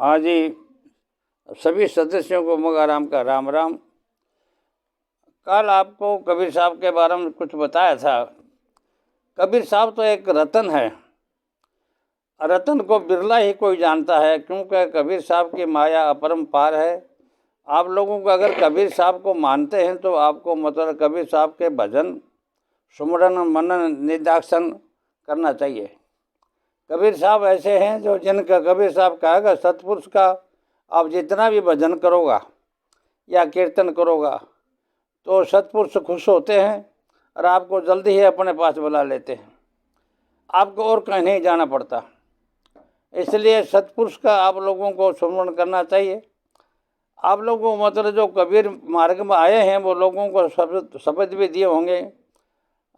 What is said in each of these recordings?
हाँ जी, सभी सदस्यों को मगाराम का राम राम। कल आपको कबीर साहब के बारे में कुछ बताया था। कबीर साहब तो एक रतन है। रतन को बिरला ही कोई जानता है, क्योंकि कबीर साहब की माया अपरंपार है। आप लोगों को अगर कबीर साहब को मानते हैं तो आपको मतलब कबीर साहब के भजन, सुमरन, मनन, निदाक्षण करना चाहिए। कबीर साहब ऐसे हैं जो जिनका कबीर साहब कहेगा सतपुरुष का आप जितना भी भजन करोगा या कीर्तन करोगा तो सतपुरुष खुश होते हैं और आपको जल्दी ही अपने पास बुला लेते हैं। आपको और कहीं नहीं जाना पड़ता। इसलिए सतपुरुष का आप लोगों को स्मरण करना चाहिए। आप लोगों को मतलब जो कबीर मार्ग में आए हैं वो लोगों को शब्द भी दिए होंगे,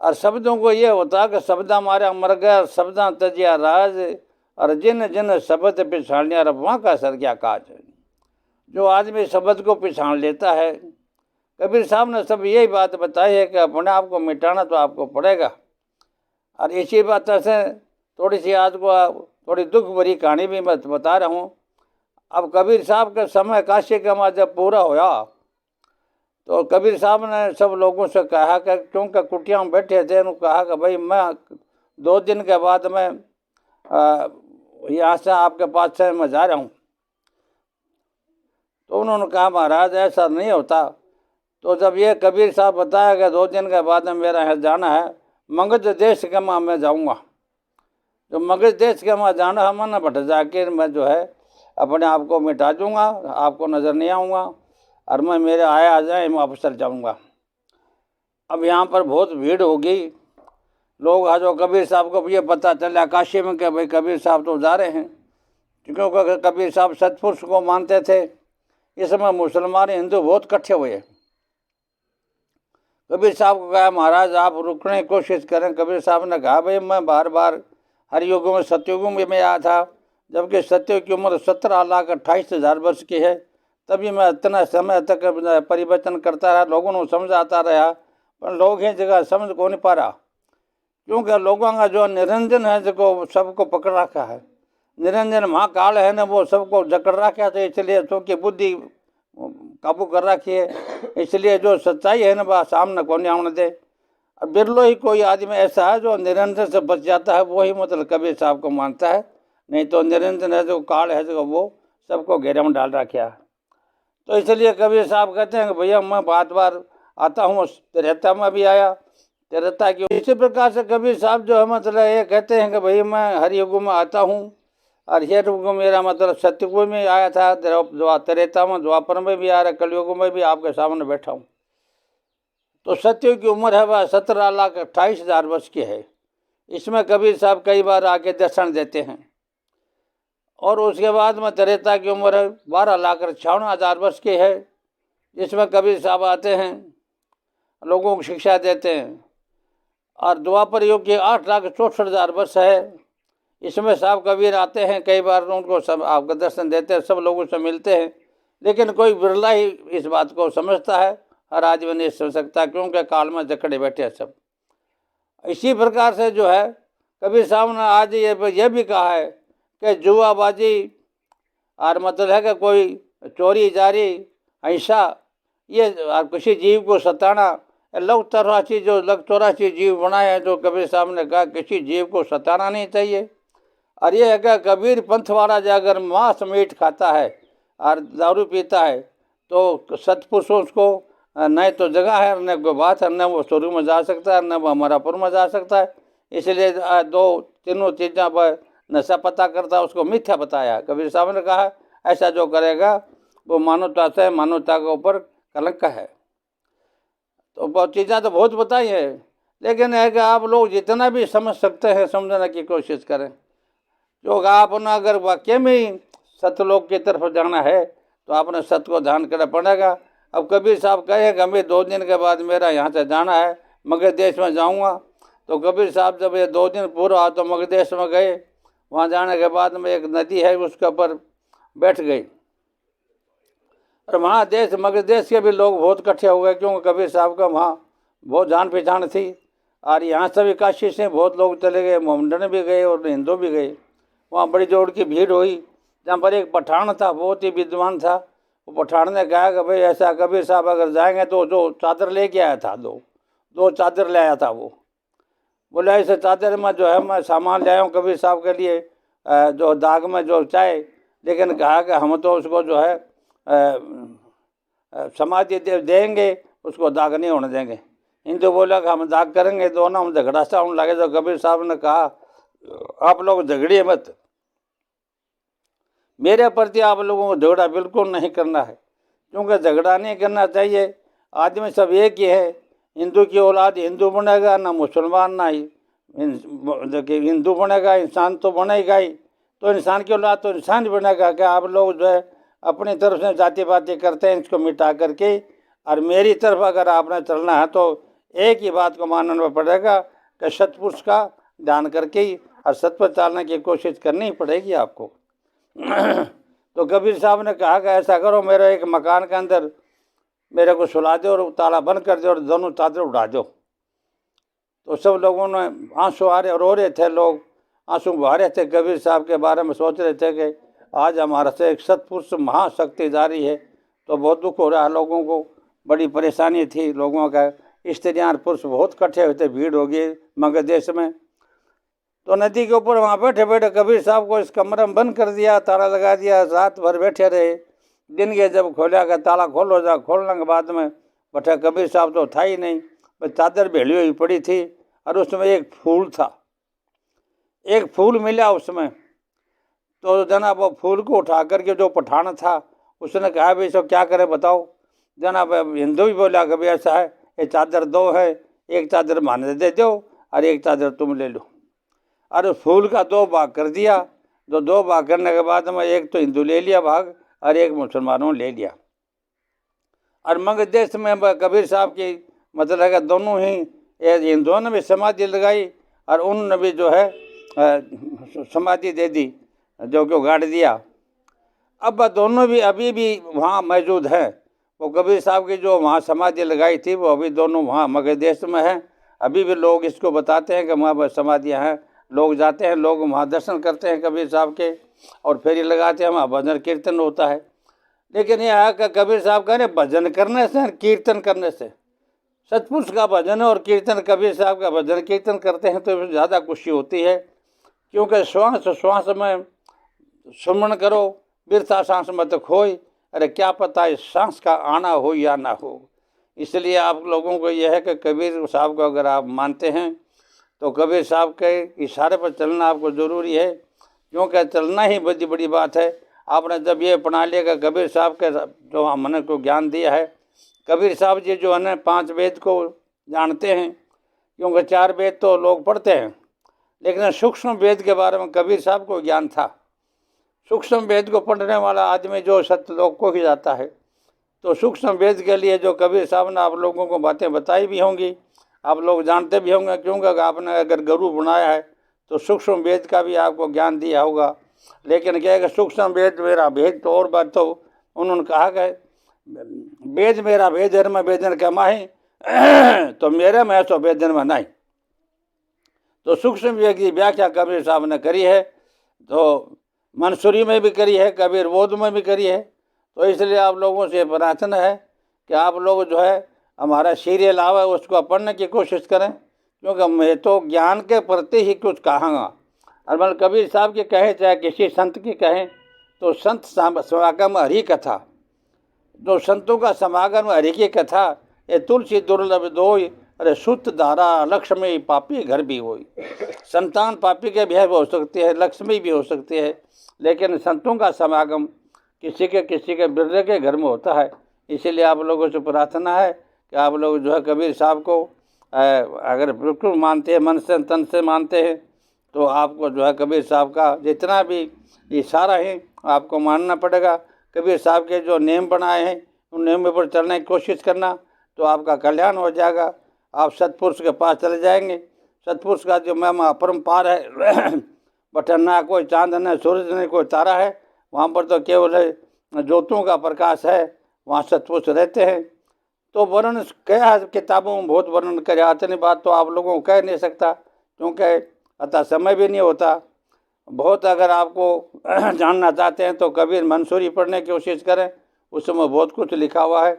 और शब्दों को ये होता कि शब्दा मारा मर गया, शब्दा तजिया राज, और जिन जिन शब्द पिछाड़िया वहाँ का सर क्या काज। जो आदमी शब्द को पिछाड़ लेता है, कबीर साहब ने सब यही बात बताई है कि अपने आप को मिटाना तो आपको पड़ेगा। और इसी बात से थोड़ी सी आज को थोड़ी दुख भरी कहानी भी मैं बता रहा हूँ। अब कबीर साहब का समय काशी का जब पूरा होया तो कबीर साहब ने सब लोगों से कहा कि क्योंकि कुटिया में बैठे थे, उन्होंने कहा कि भाई मैं 2 दिन के बाद मैं यहाँ से आपके पास से मैं जा रहा हूँ। तो उन्होंने कहा महाराज ऐसा नहीं होता। तो जब ये कबीर साहब बताया कि 2 दिन के बाद में मेरा यहाँ जाना है, मगध देश के माँ मैं जाऊँगा। तो मगध देश के माँ जाना है, मन भट जाकर मैं जो है अपने आप को मिटा दूँगा, आपको नज़र नहीं आऊँगा, और मैं मेरे आया आ जाए मैं वापस चल जाऊँगा। अब यहाँ पर बहुत भीड़ होगी। लोग आज कबीर साहब को ये पता चला काशी में कि भाई कबीर साहब तो जा रहे हैं, क्योंकि कबीर साहब सतपुरुष को मानते थे। इस समय मुसलमान हिंदू बहुत इकट्ठे हुए। कबीर साहब को कहा महाराज आप रुकने की कोशिश करें। कबीर साहब ने कहा भाई मैं बार बार हर युग में सतयुग में आया था, जबकि सतयुग की उम्र 17,28,000 वर्ष की है। तभी मैं इतना समय तक परिवर्तन करता रहा, लोगों को समझाता रहा, पर लोग ही जगह समझ को नहीं पा रहा। क्योंकि लोगों का जो निरंजन है जो सबको पकड़ रखा है, निरंजन महाकाल है ना, वो सबको जकड़ रखा है। तो इसलिए सबकी बुद्धि काबू कर रखी है। इसलिए जो सच्चाई है ना वह सामने को नहीं आने दे। अब बिरलो ही कोई आदमी ऐसा है जो निरंजन से बच जाता है, वही मतलब कबीर साहब को मानता है। नहीं तो निरंजन है जो काल है जो वो सबको घेरे में डाल रखा है। तो इसलिए कबीर साहब कहते हैं कि भैया मैं बार बार आता हूँ, तिरहता में भी आया, तिरहता की। इसी प्रकार से कबीर साहब जो है मतलब ये कहते हैं कि भाई मैं हर युग में आता हूँ, और ये युग मेरा मतलब सतयुग में आया था, त्रेता में, द्वापर में भी आ रहा, कलयुग में भी आपके सामने बैठा हूँ। तो सतयुग की उम्र है वह 17,28,000 वर्ष की है। इसमें कबीर साहब कई बार आके दर्शन देते हैं। और उसके बाद में त्रेता की उम्र 12,58,000 वर्ष की है। इसमें कबीर साहब आते हैं, लोगों को शिक्षा देते हैं। और द्वापर युग की 8,64,000 वर्ष है। इसमें साहब कबीर आते हैं, कई बार उनको सब आपका दर्शन देते हैं, सब लोगों से मिलते हैं। लेकिन कोई बिरला ही इस बात को समझता है, हर आदमी नहीं समझ सकता, क्योंकि काल में जकड़े बैठे हैं सब। इसी प्रकार से जो है कबीर साहब ने आज ये भी कहा है कि जुआबाजी और मतलब है कि कोई चोरी जारी हिंसा, ये किसी जीव को सताना, लग 84 जीव बनाए हैं। जो कबीर साहब ने कहा किसी जीव को सताना नहीं चाहिए। और ये है कि कबीर पंथ वाला जो अगर मांस मीट खाता है और दारू पीता है तो सतपुरुषों को न तो जगह है, न कोई बात है, न वो स्वर्ग में जा सकता है, न वो अमरापुर में जा सकता है। इसलिए 2-3 चीज़ों पर नशा पता करता है, उसको मिथ्या बताया। कबीर साहब ने कहा ऐसा जो करेगा वो मानवता से, मानवता के ऊपर कलंक है। तो बहुत चीज़ें तो बहुत बताई है, लेकिन है कि आप लोग जितना भी समझ सकते हैं समझने की कोशिश करें। जो आपने अगर वाक्य में सतलोक की तरफ जाना है तो आपने सत्य को ध्यान करना पड़ेगा। अब कबीर साहब कहे कि हमें 2 दिन के बाद मेरा यहाँ से जाना है, मगध देश में जाऊँगा। तो कबीर साहब जब ये 2 दिन पूरा हुआ तो मगध देश में गए। वहाँ जाने के बाद में एक नदी है उसके ऊपर बैठ गई, और वहाँ मगध देश के भी लोग बहुत इकट्ठे हो गए, क्योंकि कबीर साहब का वहाँ बहुत जान पहचान थी। और यहाँ से भी काशी से बहुत लोग चले गए, मोहम्मदन भी गए और हिंदू भी गए। वहाँ बड़ी जोर की भीड़ हुई। जहाँ पर एक पठान था, बहुत ही विद्वान था। वो पठान ने कहा कि भाई ऐसा कबीर साहब अगर जाएंगे तो जो चादर लेके आया था, दो चादर ले आया था, वो बोला इस चादर में जो है मैं सामान ले आया हूँ कबीर साहब के लिए, जो दाग में जो चाहे, लेकिन कहा कि हम तो उसको जो है समाधि देंगे, उसको दाग नहीं होने देंगे। हिंदू बोला कि हम दाग करेंगे, दोनों हम झगड़ा सा होने लगे। तो कबीर साहब ने कहा आप लोग झगड़िए मत, मेरे प्रति आप लोगों को झगड़ा बिल्कुल नहीं करना है, क्योंकि झगड़ा नहीं करना चाहिए। आदमी सब एक ही है, हिंदू की औलाद हिंदू बनेगा, ना मुसलमान ना ही हिंदू बनेगा, इंसान तो बनेगा ही। तो इंसान की औलाद तो इंसान ही बनेगा। क्या आप लोग जो है अपनी तरफ से जाति बातें करते हैं, इसको मिटा करके, और मेरी तरफ अगर आपने चलना है तो एक ही बात को मानना पड़ेगा कि सतपुरुष का ध्यान करके ही और सत पर चलने की कोशिश करनी पड़ेगी आपको। तो कबीर साहब ने कहा कि ऐसा करो, मेरे एक मकान के अंदर मेरे को सुला दो और ताला बंद कर दो और दोनों चादर उड़ा दो। तो सब लोगों ने आंसू आ रहे, रो रहे थे, लोग आंसू बहा रहे थे, कबीर साहब के बारे में सोच रहे थे कि आज हमारा से एक सतपुरुष महाशक्ति जारी है। तो बहुत दुख हो रहा है लोगों को, बड़ी परेशानी थी लोगों का। स्त्रियाँ और पुरुष बहुत इकट्ठे हुए थे, भीड़ हो गई मगध देश में। तो नदी के ऊपर वहाँ बैठे बैठे कबीर साहब को इस कमरे में बंद कर दिया, ताला लगा दिया, रात भर बैठे रहे। दिन के जब खोला का ताला खोलो जा, खोलने के बाद में बैठा कबीर साहब तो था ही नहीं, बस चादर भेली हुई पड़ी थी, और उसमें एक फूल था, एक फूल मिला उसमें। तो जनाब वो फूल को उठा करके जो पठान था उसने कहा भाई सब क्या करें बताओ। जनाब हिंदू ही बोला कभी ऐसा है, ये चादर दो है, एक चादर माने दे दो और एक चादर तुम ले लो। और उस फूल का दो भाग कर दिया। तो दो भाग करने के बाद में एक तो हिंदू ले लिया भाग और एक मुसलमानों ले लिया। और मगध देश में कबीर साहब की मतलब है कि दोनों ही हिंदुओं ने भी समाधि लगाई और उन्होंने भी जो है समाधि दे दी, जो कि गाड़ दिया। अब दोनों भी अभी भी वहाँ मौजूद हैं। वो कबीर साहब की जो वहाँ समाधि लगाई थी वो अभी दोनों वहाँ मगध देश में हैं। अभी भी लोग इसको बताते हैं कि वहाँ समाधियाँ हैं, लोग जाते हैं, लोग वहाँ दर्शन करते हैं कबीर साहब के और फेरी लगाते हैं, वहाँ भजन कीर्तन होता है। लेकिन यह है कि कबीर साहब कह रहे भजन करने से कीर्तन करने से, सतपुरुष का भजन और कीर्तन, कबीर साहब का भजन कीर्तन करते हैं तो ज़्यादा खुशी होती है, क्योंकि श्वास श्वास में सुमरण करो, बिरथा सांस मत खोई, अरे क्या पता इस सांस का आना हो या ना हो। इसलिए आप लोगों को यह है कि कबीर साहब को अगर आप मानते हैं तो कबीर साहब के इशारे पर चलना आपको ज़रूरी है, क्योंकि चलना ही बड़ी बड़ी बात है। आपने जब ये अपना लिया कि कबीर साहब के जो हमने को ज्ञान दिया है, कबीर साहब जी जो है ना 5 वेद को जानते हैं, क्योंकि 4 वेद तो लोग पढ़ते हैं, लेकिन सूक्ष्म वेद के बारे में कबीर साहब को ज्ञान था। सूक्ष्म वेद को पढ़ने वाला आदमी जो सत्यलोक को ही जाता है। तो सूक्ष्म वेद के लिए जो कबीर साहब ने आप लोगों को बातें बताई भी होंगी, आप लोग जानते भी होंगे, क्योंकि आपने अगर गुरु बनाया है तो सूक्ष्म वेद का भी आपको ज्ञान दिया होगा। लेकिन क्या है कि सूक्ष्म वेद मेरा भेद, तो और बात तो उन्होंने कहा कि वेद मेरा भेद है, मैं वेदन का माही तो मेरे में तो वेदन में नहीं। तो सूक्ष्म वेद की व्याख्या कबीर साहब ने करी है, तो मंसूरी में भी करी है, कबीर बोध में भी करी है। तो इसलिए आप लोगों से प्रार्थना है कि आप लोग जो है हमारा सीरियल आवा उसको पढ़ने की कोशिश करें, क्योंकि मैं तो ज्ञान के प्रति ही कुछ कहूँगा। और मतलब कबीर साहब के कहे चाहे किसी संत की कहें तो संत समागम हरि कथा, जो संतों का समागम हरि की कथा, ये तुलसी दुर्लभ दोई, अरे शुद्ध धारा लक्ष्मी पापी घर भी होई। संतान पापी के भी हो सकती है, लक्ष्मी भी हो सकती है, लेकिन संतों का समागम किसी के बिरले के घर में होता है। इसीलिए आप लोगों से प्रार्थना है कि आप लोग जो है कबीर साहब को अगर बिल्कुल मानते हैं, मन से तन से मानते हैं, तो आपको जो है कबीर साहब का जितना भी इशारा है आपको मानना पड़ेगा। कबीर साहब के जो नियम बनाए हैं उन नियमों पर चलने की कोशिश करना, तो आपका कल्याण हो जाएगा। आप सतपुरुष के पास चले जाएंगे। सतपुरुष का जो महिमा अपरंपार है, बटन ना कोई चांद न सूरज न कोई तारा है, वहाँ पर तो केवल ज्योतों का प्रकाश है, वहाँ सतपुरुष रहते हैं। तो वर्णन क्या किताबों में बहुत वर्णन करे, इतनी बात तो आप लोगों को कह नहीं सकता, क्योंकि अतः समय भी नहीं होता। बहुत अगर आपको जानना चाहते हैं तो कबीर मंसूरी पढ़ने की कोशिश करें, उसमें बहुत कुछ लिखा हुआ है।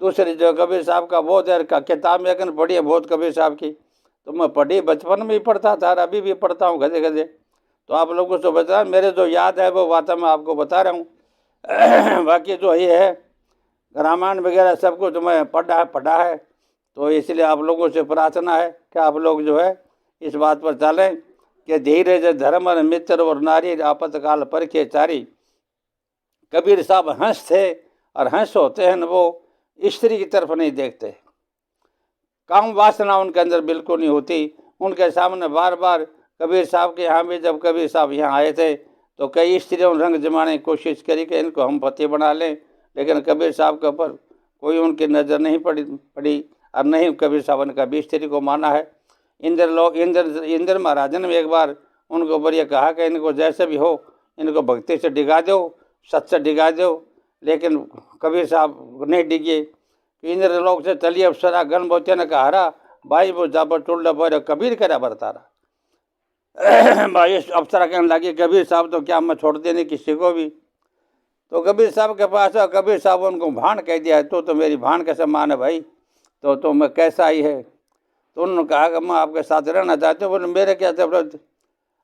दूसरी जो कबीर साहब का बहुत है किताब में अगर पढ़ी है बहुत कबीर साहब की, तो मैं पढ़ी, बचपन में भी पढ़ता था और अभी भी पढ़ता हूँ गधे गधे। तो आप लोगों से बता, मेरे जो याद है वो बातें मैं आपको बता रहा हूँ। बाकी जो ये है रामायण वगैरह सब कुछ मैं पढ़ा है, तो इसलिए आप लोगों से प्रार्थना है कि आप लोग जो है इस बात पर चलें कि धीरे से धर्म और मित्र और नारी आपातकाल पर के चारी। कबीर साहब हंस थे और हंस होते हैं वो स्त्री की तरफ नहीं देखते, काम वासना उनके अंदर बिल्कुल नहीं होती। उनके सामने बार बार कबीर साहब के यहाँ भी, जब कबीर साहब यहाँ आए थे तो कई स्त्रियों ने रंग जमाने की कोशिश करी कि इनको हम पति बना लें, लेकिन कबीर साहब के ऊपर कोई उनकी नज़र नहीं पड़ी और नहीं कबीर साहब ने कभी स्त्री को माना है। इंद्र महाराज ने एक बार उनके ऊपर यह कहा कि इनको जैसे भी हो इनको भक्ति से डिगा दो, सच से डिगा दो, लेकिन कबीर साहब नहीं डिगे। इंद्र लोक से चलिए अप्सरा गण बोचे ने कहा भाई वो जाबर टुल्ड पर कबीर करा बरतारा। भाई अप्सरा कहने लगी कबीर साहब तो क्या मैं छोड़ देने किसी को भी। तो कबीर साहब के पास कबीर साहब उनको भाण कह दिया, तो मेरी भाण कैसे मान है भाई, तो मैं कैसा आई है। तो उन्होंने कहा कि मैं आपके साथ रहना चाहती हूँ। बोले मेरे क्या जरूरत,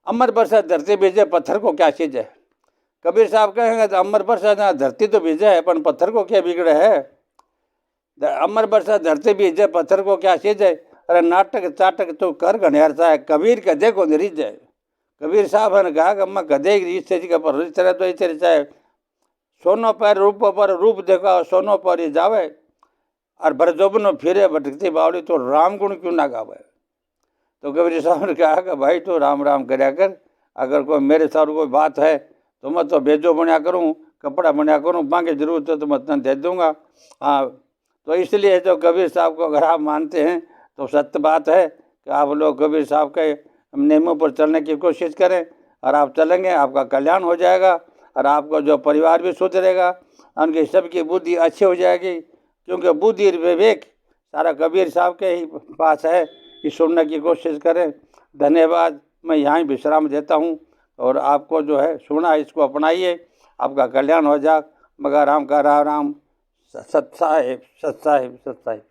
अमर बरसात धरती बीजे पत्थर को क्या चीज है। कबीर साहब कहेंगे तो अमर बरसात धरती तो बीजे है पर पत्थर को क्या बिगड़े है। अमर बरसात धरती बीजे पत्थर को क्या चीज है। अरे नाटक चाटक तो कर घनियार सा है, कबीर गधे को निरीज है। कबीर साहब ने कहा कि मैं गधे की रीत से पर रिच रहे तो इस चाहे सोनो पर रूप देखा सोनो पर ही जावे और भरजोबनो फिरे भटकती बावली तो राम गुण क्यों ना गावे। तो कबीर साहब ने कहा कि भाई तो राम राम करया कर, अगर कोई मेरे साथ कोई बात है तो मैं तो बेजो बनया करूँ, कपड़ा बनया करूँ, मांगे जरूरत है तो मैं तुम दे दूँगा। हाँ, तो इसलिए जो कबीर साहब को अगर आप मानते हैं तो सत्य बात है कि आप लोग कबीर साहब के नियमों पर चलने की कोशिश करें और आप चलेंगे आपका कल्याण हो जाएगा और आपका जो परिवार भी सुधरेगा, उनकी सबकी बुद्धि अच्छी हो जाएगी, क्योंकि बुद्धि और विवेक सारा कबीर साहब के ही पास है। कि सुनने की कोशिश करें। धन्यवाद, मैं यहाँ ही विश्राम देता हूँ और आपको जो है सुना इसको अपनाइए, आपका कल्याण हो जाए। मगर राम का राम, सत साहिब, सत साहिब, सत साहिब।